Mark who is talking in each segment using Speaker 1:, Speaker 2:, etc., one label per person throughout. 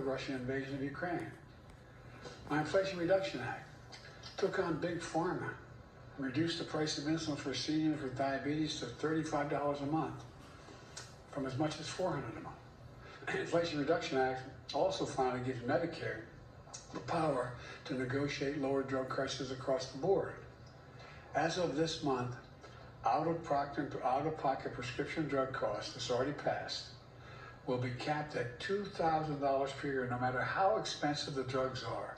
Speaker 1: Russian invasion of Ukraine. My Inflation Reduction Act took on Big Pharma and reduced the price of insulin for seniors with diabetes to $35 a month from as much as $400 a month. The Inflation Reduction Act also finally gives Medicare the power to negotiate lower drug prices across the board. As of this month, out-of-pocket prescription drug costs, that's already passed, will be capped at $2,000 per year, no matter how expensive the drugs are.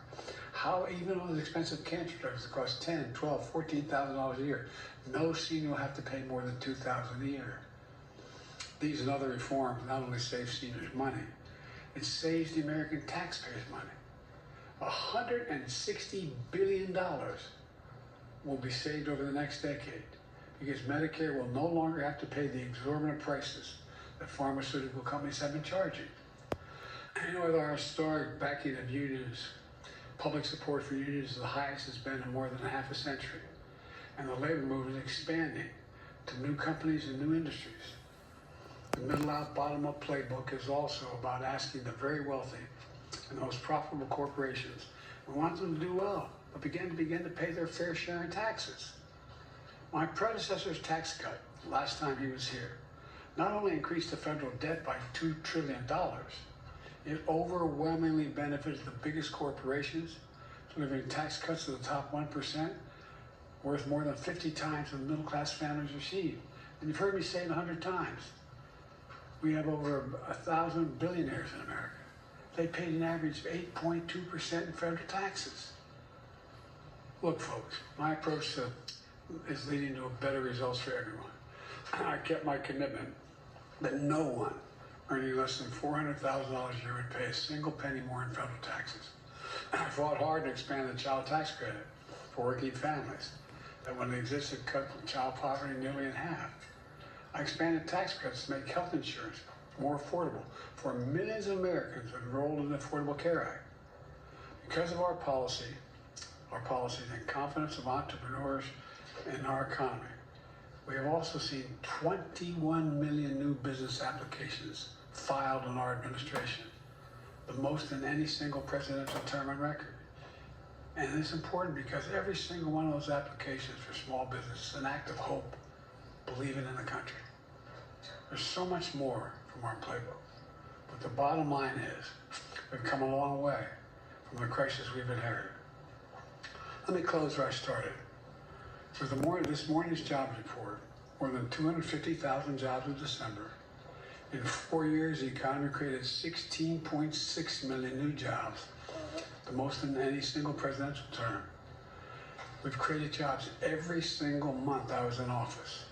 Speaker 1: Even those expensive cancer drugs that cost $10,000, $12,000, $14,000 a year, no senior will have to pay more than $2,000 a year. These and other reforms not only save seniors money, it saves the American taxpayers money. $160 billion will be saved over the next decade because Medicare will no longer have to pay the exorbitant prices that pharmaceutical companies have been charging. And with our historic backing of unions, public support for unions is the highest it's been in more than half a century. And the labor movement is expanding to new companies and new industries. The middle out, bottom up playbook is also about asking the very wealthy and the most profitable corporations. We want them to do well, but begin to pay their fair share in taxes. My predecessor's tax cut, last time he was here, not only increased the federal debt by $2 trillion, it overwhelmingly benefited the biggest corporations, delivering tax cuts to the top 1%, worth more than 50 times the middle-class families receive. And you've heard me say it 100 times. We have over 1,000 billionaires in America. They paid an average of 8.2% in federal taxes. Look, folks, my approach is leading to better results for everyone. I kept my commitment that no one earning less than $400,000 a year would pay a single penny more in federal taxes. I fought hard to expand the child tax credit for working families that, when it existed, cut child poverty nearly in half. I expanded tax credits to make health insurance more affordable for millions of Americans enrolled in the Affordable Care Act. Because of our policies and confidence of entrepreneurs in our economy, we have also seen 21 million new business applications filed in our administration, the most in any single presidential term on record. And it's important because every single one of those applications for small business is an act of hope, believing in the country. There's so much more from our playbook, but the bottom line is we've come a long way from the crisis we've inherited. Let me close where I started. With this morning's jobs report, more than 250,000 jobs in December. In 4 years, the economy created 16.6 million new jobs, the most in any single presidential term. We've created jobs every single month I was in office.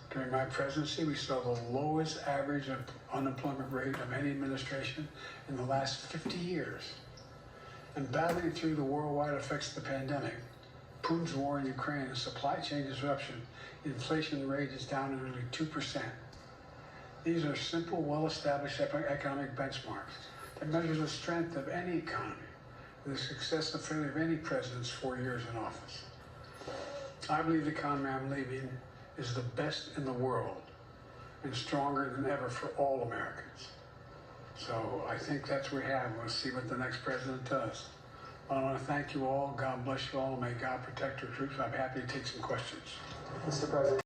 Speaker 1: During my presidency, we saw the lowest average unemployment rate of any administration in the last 50 years. And battling through the worldwide effects of the pandemic, Putin's war in Ukraine, and supply chain disruption, inflation rate is down to nearly 2%. These are simple, well-established economic benchmarks that measure the strength of any economy and the success and failure of any president's 4 years in office. I believe the economy I'm leaving is the best in the world and stronger than ever for all Americans. So I think that's what we have. We'll see what the next president does. I want to thank you all. God bless you all. May God protect our troops. I'm happy to take some questions.
Speaker 2: Mr. President.